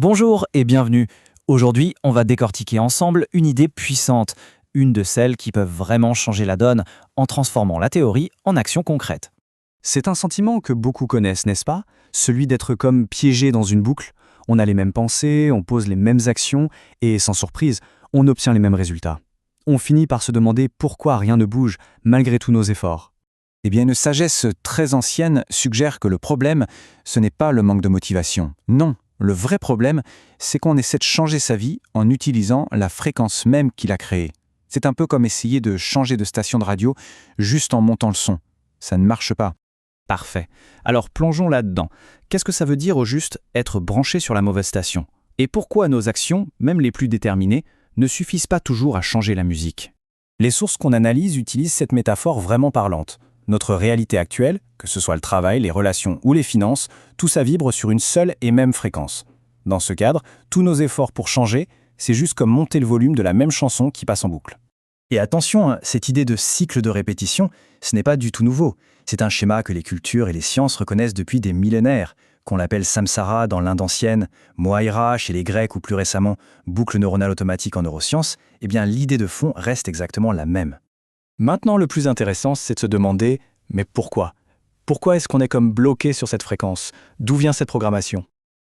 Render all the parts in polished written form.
Bonjour et bienvenue. Aujourd'hui, on va décortiquer ensemble une idée puissante, une de celles qui peuvent vraiment changer la donne en transformant la théorie en action concrète. C'est un sentiment que beaucoup connaissent, n'est-ce pas? Celui d'être comme piégé dans une boucle. On a les mêmes pensées, on pose les mêmes actions, et sans surprise, on obtient les mêmes résultats. On finit par se demander pourquoi rien ne bouge, malgré tous nos efforts. Eh bien, une sagesse très ancienne suggère que le problème, ce n'est pas le manque de motivation. Non, le vrai problème, c'est qu'on essaie de changer sa vie en utilisant la fréquence même qu'il a créée. C'est un peu comme essayer de changer de station de radio juste en montant le son. Ça ne marche pas. Parfait. Alors plongeons là-dedans. Qu'est-ce que ça veut dire au juste être branché sur la mauvaise station? Et pourquoi nos actions, même les plus déterminées, ne suffisent pas toujours à changer la musique? Les sources qu'on analyse utilisent cette métaphore vraiment parlante. Notre réalité actuelle, que ce soit le travail, les relations ou les finances, tout ça vibre sur une seule et même fréquence. Dans ce cadre, tous nos efforts pour changer, c'est juste comme monter le volume de la même chanson qui passe en boucle. Et attention, cette idée de cycle de répétition, ce n'est pas du tout nouveau. C'est un schéma que les cultures et les sciences reconnaissent depuis des millénaires, qu'on l'appelle samsara dans l'Inde ancienne, mohaira chez les Grecs ou plus récemment boucle neuronale automatique en neurosciences. Eh bien, l'idée de fond reste exactement la même. Maintenant, le plus intéressant, c'est de se demander « mais pourquoi ?» Pourquoi est-ce qu'on est comme bloqué sur cette fréquence? D'où vient cette programmation?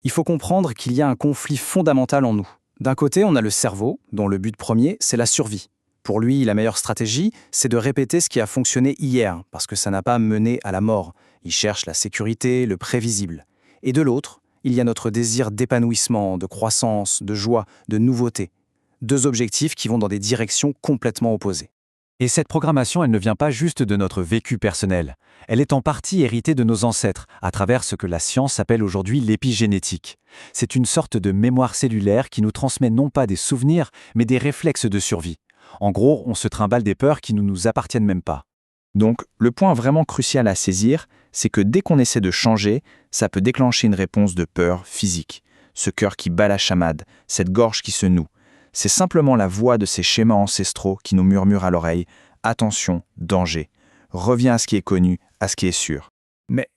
Il faut comprendre qu'il y a un conflit fondamental en nous. D'un côté, on a le cerveau, dont le but premier, c'est la survie. Pour lui, la meilleure stratégie, c'est de répéter ce qui a fonctionné hier, parce que ça n'a pas mené à la mort. Il cherche la sécurité, le prévisible. Et de l'autre, il y a notre désir d'épanouissement, de croissance, de joie, de nouveauté. Deux objectifs qui vont dans des directions complètement opposées. Et cette programmation, elle ne vient pas juste de notre vécu personnel. Elle est en partie héritée de nos ancêtres, à travers ce que la science appelle aujourd'hui l'épigénétique. C'est une sorte de mémoire cellulaire qui nous transmet non pas des souvenirs, mais des réflexes de survie. En gros, on se trimballe des peurs qui ne nous appartiennent même pas. Donc, le point vraiment crucial à saisir, c'est que dès qu'on essaie de changer, ça peut déclencher une réponse de peur physique. Ce cœur qui bat la chamade, cette gorge qui se noue. C'est simplement la voix de ces schémas ancestraux qui nous murmurent à l'oreille « Attention, danger. Reviens à ce qui est connu, à ce qui est sûr. »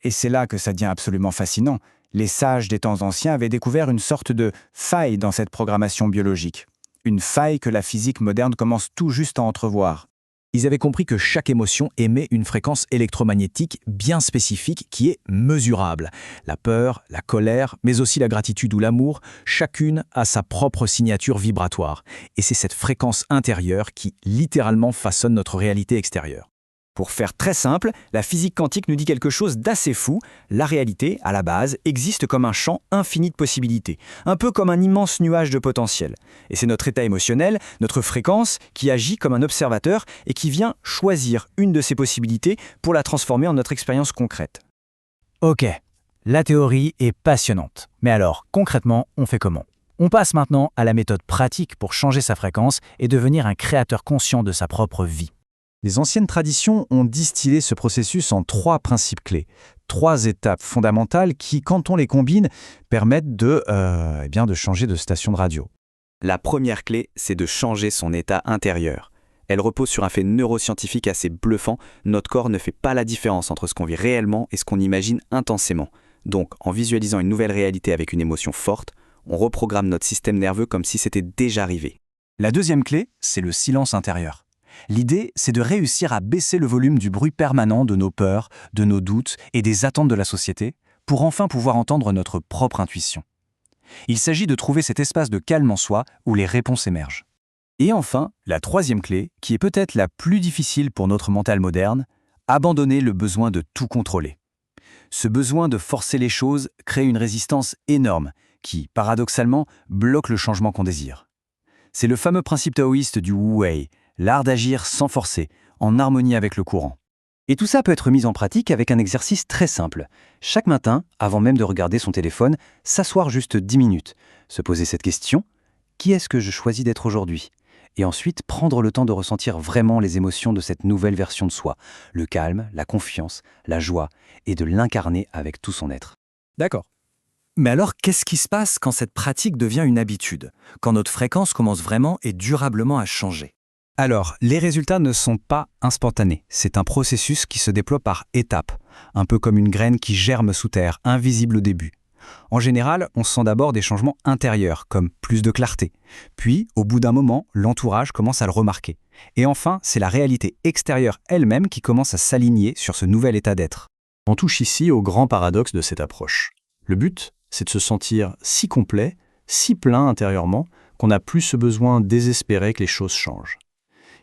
Et c'est là que ça devient absolument fascinant. Les sages des temps anciens avaient découvert une sorte de faille dans cette programmation biologique. Une faille que la physique moderne commence tout juste à entrevoir. Ils avaient compris que chaque émotion émet une fréquence électromagnétique bien spécifique qui est mesurable. La peur, la colère, mais aussi la gratitude ou l'amour, chacune a sa propre signature vibratoire. Et c'est cette fréquence intérieure qui, littéralement, façonne notre réalité extérieure. Pour faire très simple, la physique quantique nous dit quelque chose d'assez fou. La réalité, à la base, existe comme un champ infini de possibilités, un peu comme un immense nuage de potentiel. Et c'est notre état émotionnel, notre fréquence, qui agit comme un observateur et qui vient choisir une de ces possibilités pour la transformer en notre expérience concrète. Ok, la théorie est passionnante. Mais alors, concrètement, on fait comment? On passe maintenant à la méthode pratique pour changer sa fréquence et devenir un créateur conscient de sa propre vie. Les anciennes traditions ont distillé ce processus en 3 principes clés, 3 étapes fondamentales qui, quand on les combine, permettent de changer de station de radio. La première clé, c'est de changer son état intérieur. Elle repose sur un fait neuroscientifique assez bluffant. Notre corps ne fait pas la différence entre ce qu'on vit réellement et ce qu'on imagine intensément. Donc, en visualisant une nouvelle réalité avec une émotion forte, on reprogramme notre système nerveux comme si c'était déjà arrivé. La deuxième clé, c'est le silence intérieur. L'idée, c'est de réussir à baisser le volume du bruit permanent de nos peurs, de nos doutes et des attentes de la société pour enfin pouvoir entendre notre propre intuition. Il s'agit de trouver cet espace de calme en soi où les réponses émergent. Et enfin, la troisième clé, qui est peut-être la plus difficile pour notre mental moderne, abandonner le besoin de tout contrôler. Ce besoin de forcer les choses crée une résistance énorme qui, paradoxalement, bloque le changement qu'on désire. C'est le fameux principe taoïste du Wu Wei, l'art d'agir sans forcer, en harmonie avec le courant. Et tout ça peut être mis en pratique avec un exercice très simple. Chaque matin, avant même de regarder son téléphone, s'asseoir juste 10 minutes, se poser cette question « Qui est-ce que je choisis d'être aujourd'hui ?» Et ensuite prendre le temps de ressentir vraiment les émotions de cette nouvelle version de soi, le calme, la confiance, la joie, et de l'incarner avec tout son être. D'accord. Mais alors, qu'est-ce qui se passe quand cette pratique devient une habitude, quand notre fréquence commence vraiment et durablement à changer? Alors, les résultats ne sont pas instantanés. C'est un processus qui se déploie par étapes, un peu comme une graine qui germe sous terre, invisible au début. En général, on sent d'abord des changements intérieurs, comme plus de clarté. Puis, au bout d'un moment, l'entourage commence à le remarquer. Et enfin, c'est la réalité extérieure elle-même qui commence à s'aligner sur ce nouvel état d'être. On touche ici au grand paradoxe de cette approche. Le but, c'est de se sentir si complet, si plein intérieurement, qu'on n'a plus ce besoin désespéré que les choses changent.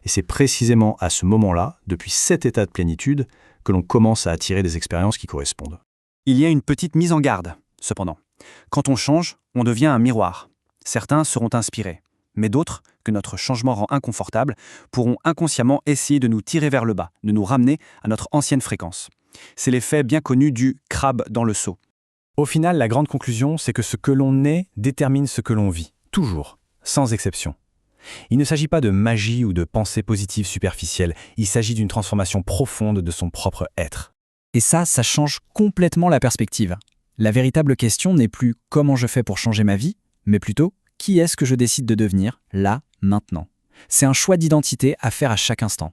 Et c'est précisément à ce moment-là, depuis cet état de plénitude, que l'on commence à attirer des expériences qui correspondent. Il y a une petite mise en garde, cependant. Quand on change, on devient un miroir. Certains seront inspirés, mais d'autres, que notre changement rend inconfortable, pourront inconsciemment essayer de nous tirer vers le bas, de nous ramener à notre ancienne fréquence. C'est l'effet bien connu du crabe dans le seau. Au final, la grande conclusion, c'est que ce que l'on est détermine ce que l'on vit, toujours, sans exception. Il ne s'agit pas de magie ou de pensée positive superficielle, il s'agit d'une transformation profonde de son propre être. Et ça change complètement la perspective. La véritable question n'est plus comment je fais pour changer ma vie, mais plutôt qui est-ce que je décide de devenir, là, maintenant. C'est un choix d'identité à faire à chaque instant.